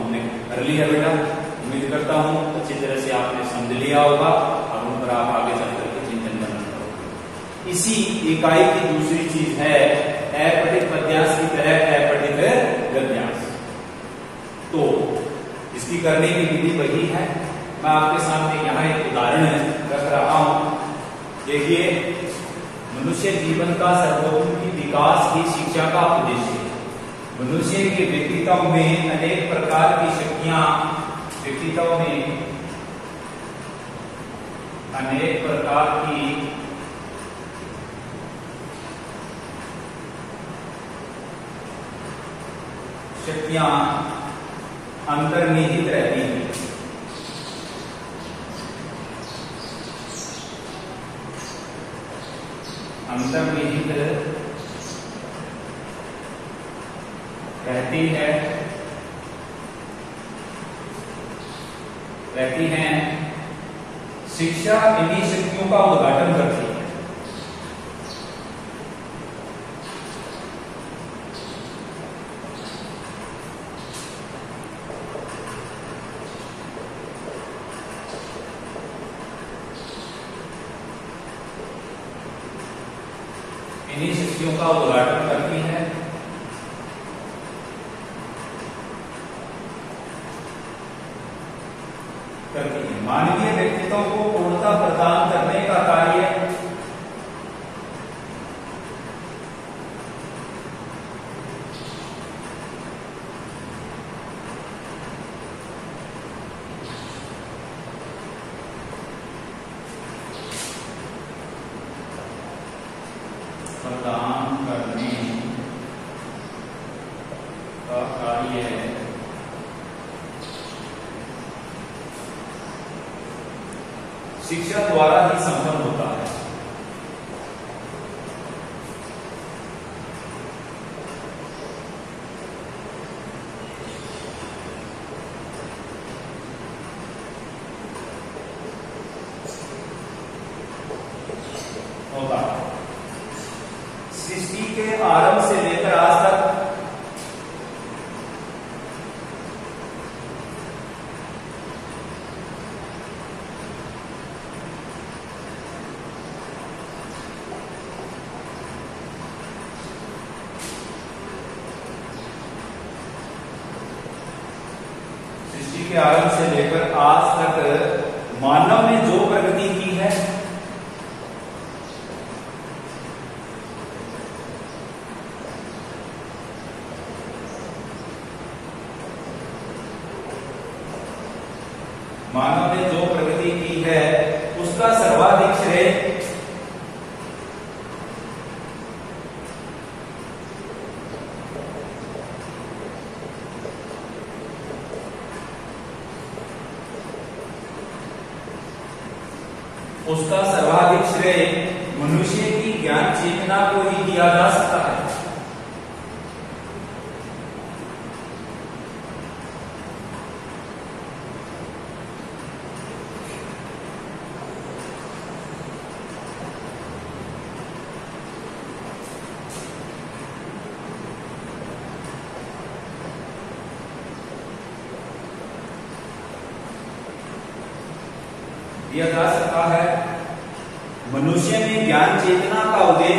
हमने कर लिया बेटा। उम्मीद करता हूँ अच्छी तरह से आपने समझ लिया होगा और उन पर आप आगे चल करके चिंतन करना करोगे। इसी इकाई की दूसरी चीज है अपठित पद्यांश की तरह अपठित गद्यांश। तो इसकी करने की विधि वही है, मैं आपके सामने यहाँ एक उदाहरण रख रहा हूं। देखिए, मनुष्य जीवन का सर्वोत्तम विकास ही शिक्षा का उद्देश्य है। मनुष्य के व्यक्तित्व में अनेक प्रकार की शक्तियां, व्यक्तित्व में अनेक प्रकार की शक्तियां अंतर्निहित रहती हैं। अंतर्निहित रहती हैं। शिक्षा इन्हीं शक्तियों का उद्घाटन करती है। इन्हीं शक्तियों का उद्घाटन करती है। मानवीय व्यक्तित्व को पूर्णता प्रदान करने का कार्य प्रदान करने का कार्य है। शिक्षा द्वारा ही संपन्न होता है। होता है। सृष्टि के आरंभ से लेकर आज तक के आरंभ से लेकर आज तक मानव ने जो प्रगति की है, मानव ने जो प्रगति की है उसका सर्वाधिक श्रेय मनुष्य की ज्ञान चेतना को ही दिया जा सकता है। दिया जा सकता है। मनुष्य में ज्ञान चेतना का उदय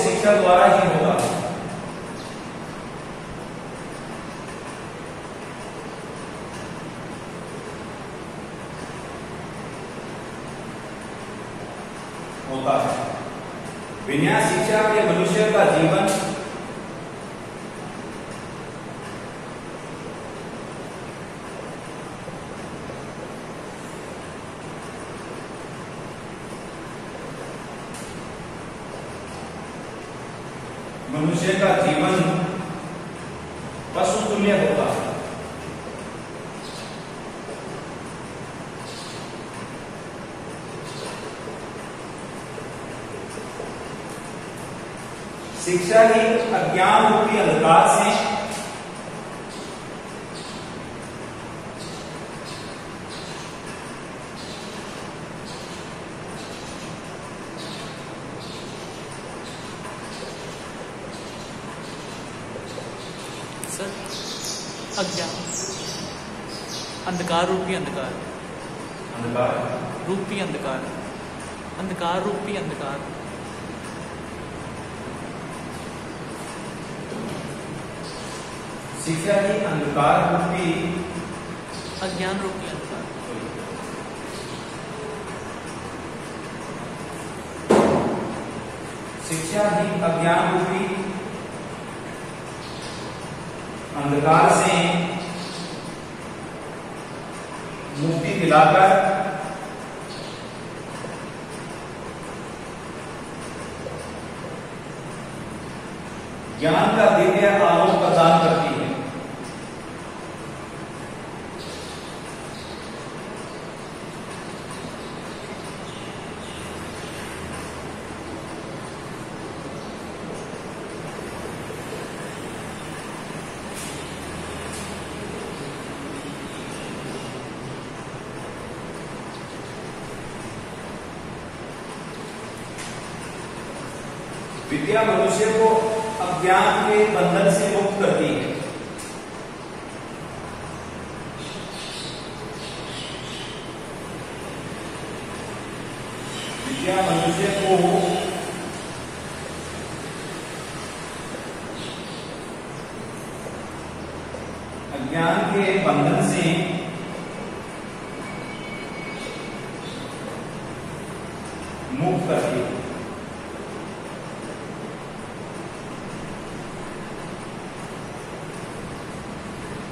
शिक्षा द्वारा ही होगा। होता है। बिना शिक्षा के मनुष्य का जीवन पशु तुल्य होता है। शिक्षा ही अज्ञान रूपी अंधकार से अज्ञान अंधकार रूपी अंधकार रूपी अंधकार अंधकार रूपी अंधकार शिक्षा ही अंधकार रूपी अज्ञान रूपी अंधकार शिक्षा ही अज्ञान रूपी अंधकार से मुक्ति दिलाकर ज्ञान का दिव्य आलोक प्रदान करती है। विद्या मनुष्य को अज्ञान के बंधन से मुक्त करती है। विद्या मनुष्य को अज्ञान के बंधन से मुक्त करती है।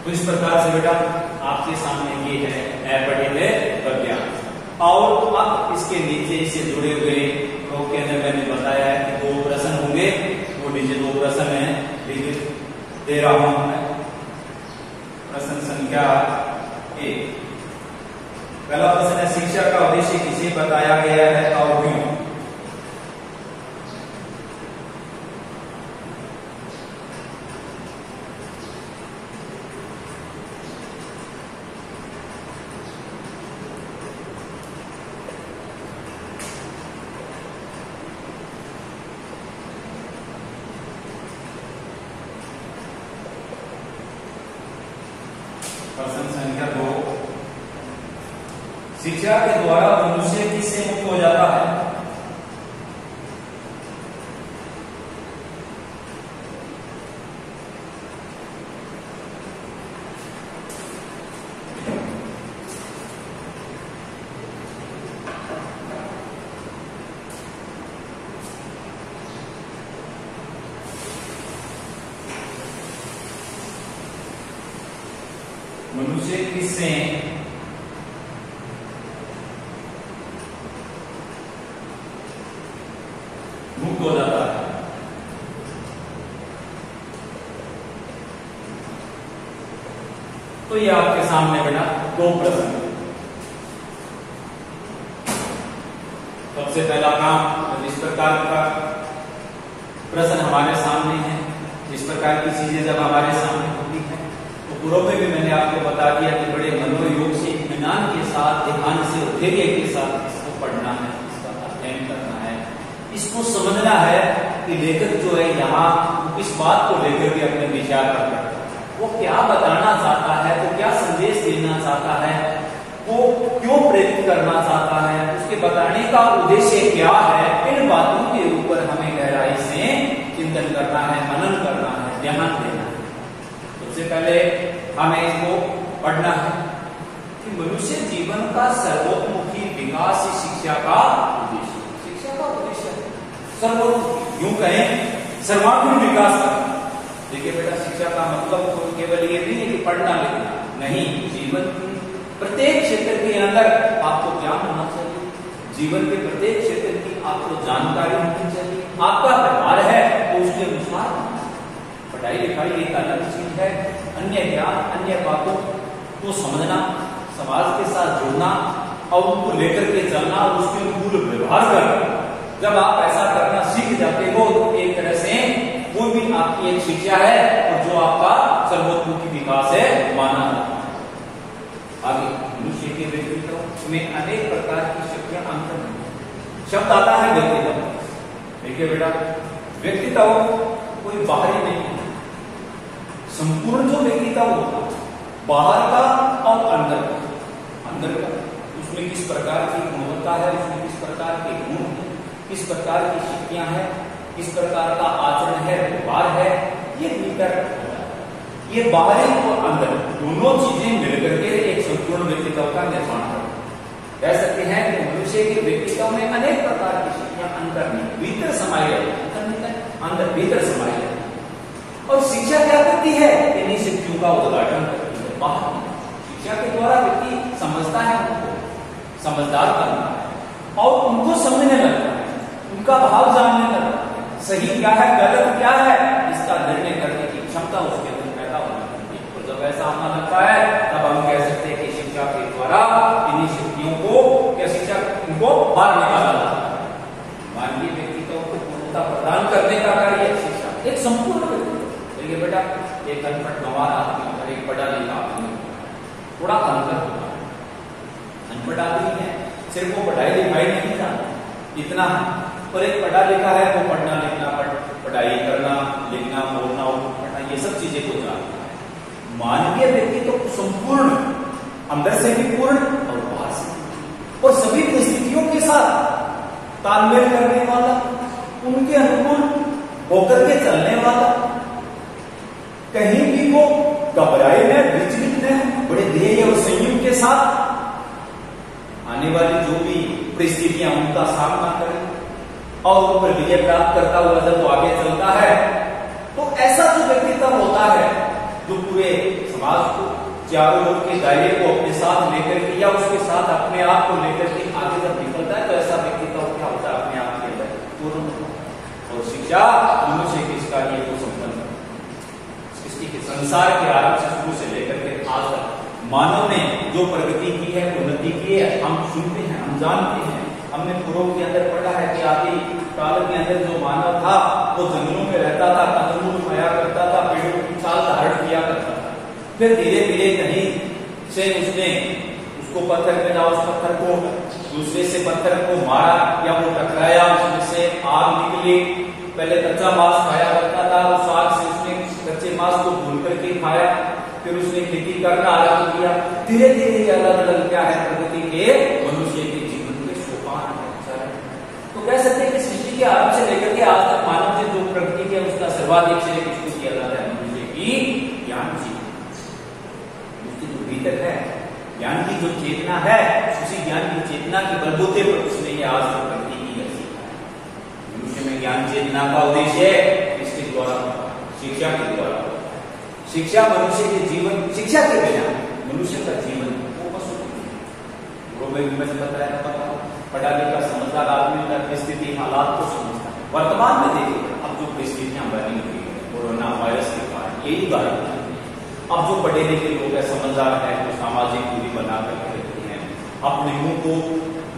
तो इस प्रकार से बेटा आपके सामने ये है अपठित प्रज्ञान। और अब इसके नीचे से जुड़े हुए के अंदर मैंने बताया है कि 2 प्रश्न होंगे। वो नीचे 2 प्रश्न है, लिख दे रहा हूं मैं। प्रश्न संख्या 1, पहला प्रश्न है, शिक्षा का उद्देश्य किसे बताया गया है और क्यों? प्रश्न संख्या 2, शिक्षा के द्वारा मनुष्य किससे मुक्त हो जाता है? मनुष्य किससे मुक्त हो जाता है? तो ये आपके सामने बेटा 2 प्रश्न। सबसे पहला काम, इस प्रकार का प्रश्न हमारे सामने है, इस प्रकार की चीजें जब हमारे सामने होती है तो पूर्व में भी मैंने आपको बता दिया कि बड़े मनोयोग से, इत्मीनान के साथ, ध्यान से, धैर्य के साथ इसको पढ़ना है, इसका अध्ययन करना है, इसको समझना है कि लेखक जो है यहाँ इस बात को लेकर के अपने विचार करता है, वो क्या बताना चाहता है, वो क्या संदेश देना चाहता है, वो क्यों प्रेरित करना चाहता है, उसके बताने का उद्देश्य क्या है। इन बातों के ऊपर हमें गहराई से चिंतन करना है, मनन करना है, ध्यान देना है। सबसे पहले हमें इसको पढ़ना है कि मनुष्य जीवन का सर्वोन्मुखी विकास ही शिक्षा का उद्देश्य। शिक्षा का उद्देश्य सर्वोन्मुखी, यूं कहें सर्वांगीण विकास करना। देखिए बेटा, शिक्षा का मतलब तो केवल ये नहीं है कि पढ़ना लिखना, नहीं, जीवन के प्रत्येक क्षेत्र के अंदर आपको ज्ञान होना चाहिए, जीवन के प्रत्येक क्षेत्र की आपको जानकारी होनी चाहिए, आपका व्यवहार है तो उसके अनुसार पढ़ाई लिखाई एक अलग चीज है, अन्य ज्ञान, अन्य बातों को समझना, समाज के साथ जुड़ना और उनको लेकर के चलना और उसके अनुकूल व्यवहार करना। जब आप ऐसा करना सीख जाते हो तो एक तरह से एक शिक्षा है और जो आपका सर्वोत्मुखी विकास है माना जाता है। आगे मनुष्य के व्यक्तित्व में अनेक प्रकार की शक्तियां अंतर शब्द आता है व्यक्तित्व। देखिए बेटा, व्यक्तित्व कोई बाहरी नहीं है, संपूर्ण जो व्यक्तित्व होता है बाहर का और अंदर का उसमें किस प्रकार की गुणवत्ता है, उसमें किस प्रकार के गुण है, किस प्रकार की शक्तियां हैं, किस प्रकार का आचरण है, व्यवहार है, ये भीतर होता है। ये बाहरी और अंदर दोनों चीजें मिलकर के एक संपूर्ण व्यक्तित्व का निर्माण करते हैं। कह सकते हैं कि मनुष्य के व्यक्तित्व में अनेक प्रकार की शक्तियां अंतर में भीतर समाई रहती है, अंदर भीतर समाई रहती है। और शिक्षा क्या करती है? इन्हीं शक्तियों का उद्घाटन करती है। बाहर शिक्षा के द्वारा व्यक्ति समझता है, उनको समझदार करना है और उनको समझने लगता है, उनका भाव जानने लगता है, सही क्या है गलत क्या है इसका निर्णय करने की क्षमता उसके अंदर पैदा होने लगती है। और जब ऐसा होना लगता है तब हम कह सकते हैं कि शिक्षा के द्वारा इन्हीं शक्तियों को क्या शिक्षा उनको बाहर निकाला जाता है। मानवीय व्यक्तित्व को पूर्णता प्रदान करने का कार्य शिक्षा, एक संपूर्ण व्यक्तित्व। देखिए बेटा, एक अनपढ़ गंवार आदमी और एक पढ़ा लिखा आदमी थोड़ा अंतर होगा। अनपढ़ आदमी है, सिर्फ वो पढ़ाई लिखाई नहीं जानता, इतना है, और एक पढ़ा लिखा है वो पढ़ना लिखना, पढ़ाई करना, लिखना, बोलना, पढ़ना, ये सब चीजें को जानता है। मानवीय व्यक्ति तो संपूर्ण, अंदर से भी पूर्ण और बाहर से, और सभी परिस्थितियों के साथ तालमेल करने वाला, उनके अनुकूल होकर के चलने वाला, कहीं भी वो घबराए न, विचलित न, बड़े ध्येय और संयम के साथ आने वाली जो भी परिस्थितियां उनका सामना करें और उन पर विजय प्राप्त करता हुआ जब वो आगे चलता है, तो ऐसा जो व्यक्तित्व होता है जो पूरे समाज को, चारों लोग के दायरे को अपने साथ लेकर के या उसके साथ अपने आप को लेकर के आगे जब निकलता है, तो ऐसा व्यक्तित्व क्या होता है अपने आप के अंदर पूर्ण होता है। और शिक्षा मनुष्य के इस कार्य को संपन्न सृष्टि के संसार के आरंभ से शुरू से लेकर के आज तक मानव ने जो प्रगति की है, उन्नति की है, हम सुनते हैं, हम जानते हैं, हमने पूर्व के अंदर पढ़ा है कि आदि काल के अंदर जो मानव था वो जंगलों में रहता था, कंदमूल खाया करता था, पेड़ों की छाल धारण किया करता था। फिर धीरे धीरे कहीं से उसने उसको पत्थर में उस पत्थर को दूसरे से पत्थर को मारा या वो टकराया, उसमें से आग निकली। पहले कच्चा मांस खाया करता था, उस आग से उसने कच्चे मांस को भून करके खाया, फिर उसने खेती करना आरंभ किया। धीरे धीरे अलग अलग क्या है प्रगति के मनुष्य के जीवन के सोपान है। तो कह सकते हैं कि सृष्टि के आरंभ से लेकर के आज तक मानव ने जो प्रगति किया उसका सर्वाधिक श्रेय किसको किया जाता है? मनुष्य की ज्ञान जी, उसके जो भीतर है ज्ञान की जो चेतना है, उसी ज्ञान की चेतना के बलबूते पर उसने ये आज तक प्रगति की है। मनुष्य में ज्ञान चेतना का उद्देश्य है इसके द्वारा, शिक्षा के द्वारा। शिक्षा मनुष्य के जीवन, शिक्षा के बिना मनुष्य का जीवन वो पशु में बताया, पढ़ा लिखा समझदार आदमी का परिस्थिति हालात को समझता है। वर्तमान में देखिए अब जो परिस्थितियां बनी हुई है कोरोना वायरस के कारण, यही बात है। अब जो पढ़े लिखे लोग हैं, समझदार हैं, तो सामाजिक दूरी बना करके रखते हैं, अपने मुंह को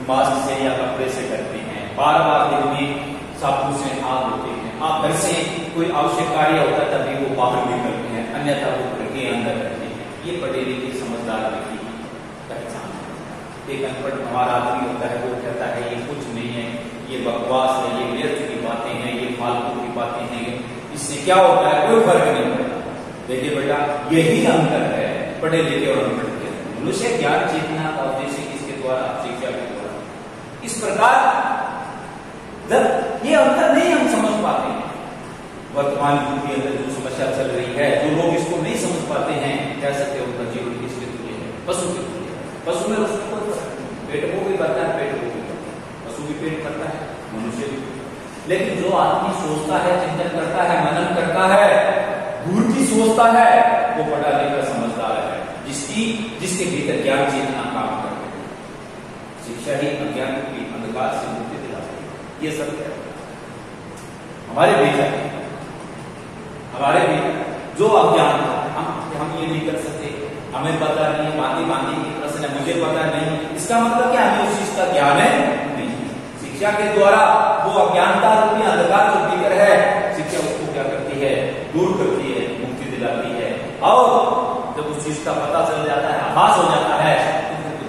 मास्क से या कपड़े से करते हैं, बार बार दिन में साबुन से हाथ धोते हैं। आप घर से कोई आवश्यक कार्य होता है तभी वो बाहर निकलते हैं, अन्यथा वो घर के अंदर रहते हैं। ये पढ़े लिखे समझदार व्यक्ति की पहचान है। एक अनपढ़ हमारा आदमी होता है, वो कहता है ये कुछ नहीं है, ये बकवास है, ये व्यर्थ की बातें हैं, ये फालतू की बातें हैं, इससे क्या होता है कोई फर्क नहीं पड़ता। देखिए बेटा, यही अंतर है पढ़े लिखे और अनपढ़ के। मनुष्य ज्ञान चेतना का उद्देश्य किसके द्वारा? शिक्षा के द्वारा। इस प्रकार जब ये अंतर नहीं हम समझ पाते हैं, वर्तमान युग के अंदर जो समस्या चल रही है, जो लोग इसको नहीं समझ पाते हैं, कह सकते हैं उनका जीवन किसके तुल्य है? पशु के तुल्य है। पशु में उसमें कोई फर्क नहीं, पेट वो भी करता है, पेट वो भी करता है, पशु भी पेट करता है, मनुष्य भी। लेकिन जो आदमी सोचता है, चिंतन करता है, मनन करता है, दूर की सोचता है, वो पढ़ा लिखा समझदार है, जिसके भीतर ज्ञान चेतना काम करते हैं। शिक्षा ही अज्ञान की अंधकार से मुक्ति दिलाती है, ये सत्य है। हमारे भीतर जो अज्ञान था, हम ये नहीं कर सकते, हमें पता नहीं, बांधी की प्रश्न है, मुझे पता नहीं, इसका मतलब क्या? हमें उस चीज का ज्ञान है नहीं। शिक्षा के द्वारा वो अज्ञानता रूपी अंधकार जो भीतर है, शिक्षा उसको क्या करती है? दूर और जब उस चीज का पता चल जाता है, आभास हो जाता है, तो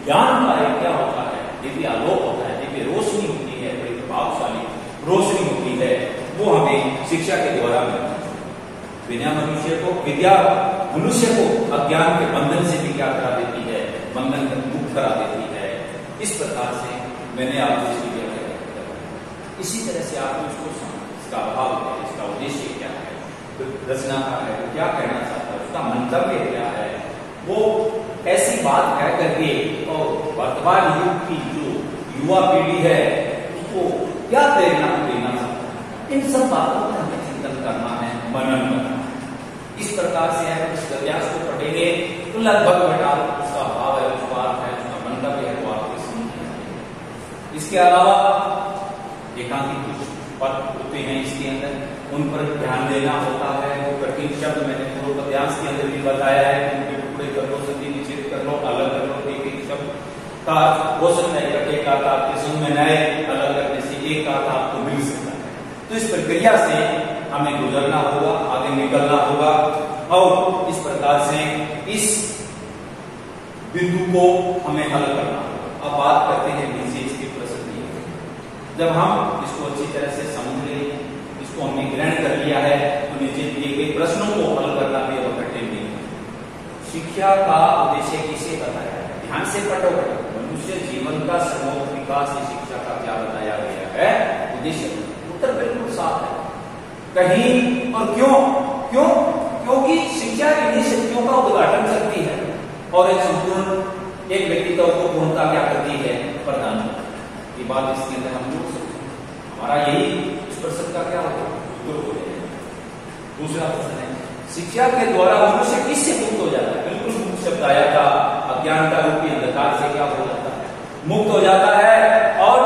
ज्ञान कार्य क्या होता है, दिव्य आलोक होता है, दिव्य रोशनी होती है, बड़ी प्रभावशाली रोशनी होती है, वो हमें शिक्षा के द्वारा मिलती है। विद्या मनुष्य को अज्ञान के बंधन से भी क्या करा देती है, बंधन का मुक्त करा देती है। इस प्रकार से मैंने आपको इसकी व्याख्या की। इसी तरह से आपको इसको इसका भाव है, इसका उद्देश्य क्या है, रचनाकार है वो क्या कहना चाहता है, उसका मंतव्य क्या है, वो ऐसी बात कह करके और वर्तमान युग की जो युवा पीढ़ी है उसको क्या प्रेरणा देना चाहता है, इन सब बातों पर हमें चिंतन करना है, मनन करना है। इस प्रकार से है इस गद्यांश को पढ़ेंगे तो लगभग बेटा उसका भाव है, उसका अर्थ है, उसका मंतव्य है, वो आपके समझ में आएगा। इसके अलावा एकांकिक कुछ पद होते हैं इसके अंदर, उन पर ध्यान देना होता है। वो कठिन शब्द मैंने पूर्वोपन्यास के अंदर भी बताया है कि उनके टुकड़े कर लो, संधि निषेध कर लो, अलग कर लो, एक एक शब्द का हो सकता है इकट्ठे का आपके समझ में नए अलग करने से एक का आपको मिल सकता है। तो इस प्रक्रिया से हमें गुजरना होगा, आगे निकलना होगा और इस प्रकार से इस बिंदु को हमें हल करना होगा। अब बात करते हैं विशेष की प्रसंगी। जब हम इसको अच्छी तरह से समझ लें, इसको हमने ग्रहण कर लिया है, तो नीचे दिए गए प्रश्नों को हल करना भी अब कठिन नहीं है। शिक्षा का उद्देश्य किसे बताया है, ध्यान से पढ़ो। मनुष्य जीवन का सर्वोत्तम विकास शिक्षा का क्या बताया गया है उद्देश्य? उत्तर बिल्कुल साफ है। कहीं और क्यों? क्यों? क्योंकि शिक्षा इन्हीं शक्तियों का उद्घाटन करती है और एक संपूर्ण एक व्यक्तित्व को पूर्णता क्या करती है, प्रदान करती है। ये बात इसके अंदर हम जोड़ सकते हैं। हमारा यही इस प्रश्न का क्या होगा, उत्तर हो जाएगा। दूसरा प्रश्न है शिक्षा के द्वारा मनुष्य किससे मुक्त हो जाता है? बिल्कुल मुक्त शब्द आया था, अज्ञान का रूपी अंधकार से क्या हो जाता है, मुक्त हो जाता है और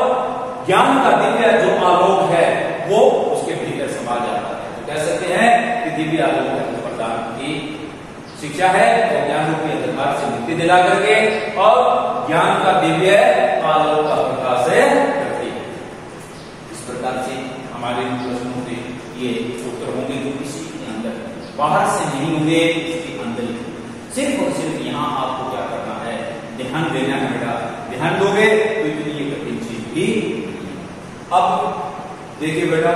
ज्ञान का दिव्य जो आलोक है वो उसके भीतर समा जाता है। तो कह सकते हैं कि दिव्य आलोक प्रदान की शिक्षा है और ज्ञान रूपी अंधकार से मुक्ति दिला करके और ज्ञान का दिव्य आलोक का प्रकाश करती है। इस प्रकार से हमारे प्रश्नों के ये उत्तर होंगे जो किसी के अंदर बाहर से नहीं होंगे, इसके अंदर ही सिर्फ और सिर्फ यहाँ आपको क्या करना है, ध्यान देना है बेटा। ध्यान दोगे तो इतनी ये कठिन चीज भी। अब देखिए बेटा,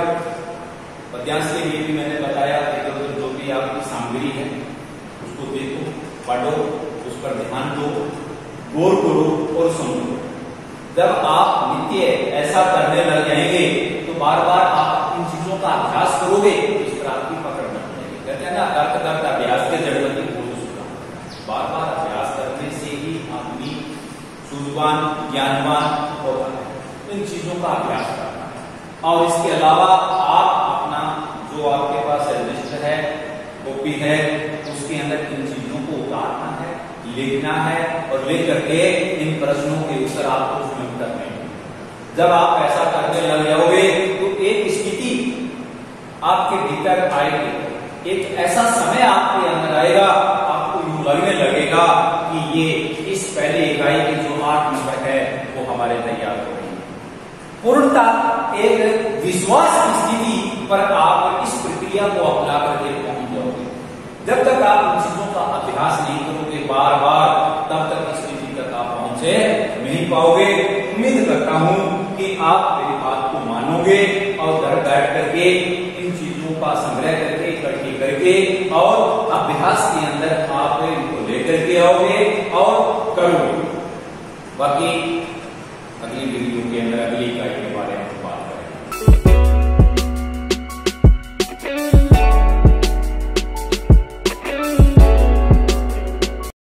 पद्यांश के लिए भी मैंने बताया कि जो भी आपकी सामग्री है उसको देखो, पढ़ो, उस पर ध्यान दो, गौर करो और समझो। जब आप नित्य ऐसा करने लग जाएंगे तो बार बार आप इन चीजों का अभ्यास करोगे तो इस पर आपकी पकड़ बन जाएगी। कहते हैं ना, करते करते अभ्यास के जड़वती बोल सुना। बार बार अभ्यास करने से ही आदमी सूझवान ज्ञानवान होता है। इन चीजों का अभ्यास करना है और इसके अलावा आप अपना जो आपके पास रजिस्टर है, कॉपी है, उसके अंदर इन चीजों को उतारना है, लिखना है और लिख करके इन प्रश्नों के उत्तर आपको उसमें करने हैं। जब आप ऐसा करने लग जाओगे तो एक स्थिति आपके भीतर आएगी, एक ऐसा समय आपके अंदर आएगा, आपको यूं लगने लगेगा कि ये इस पहले इकाई के जो 8 नंबर है वो हमारे तैयार हो रही है। पूर्णता एक विश्वास की स्थिति पर आप इस प्रक्रिया को अपना करके पहुंच जाओगे। जब तक आप इन चीजों का अभ्यास नहीं करोगे बार बार, तब तक इस स्थिति तक आप पहुंचे नहीं पाओगे। उम्मीद करता हूं कि आप मेरी बात को मानोगे और घर बैठ करके इन चीजों का संग्रह करके इकट्ठी करके और अभ्यास के अंदर आप इनको लेकर के आओगे और करोगे। बाकी अगली वीडियो के अंदर अगली इकाई के बारे में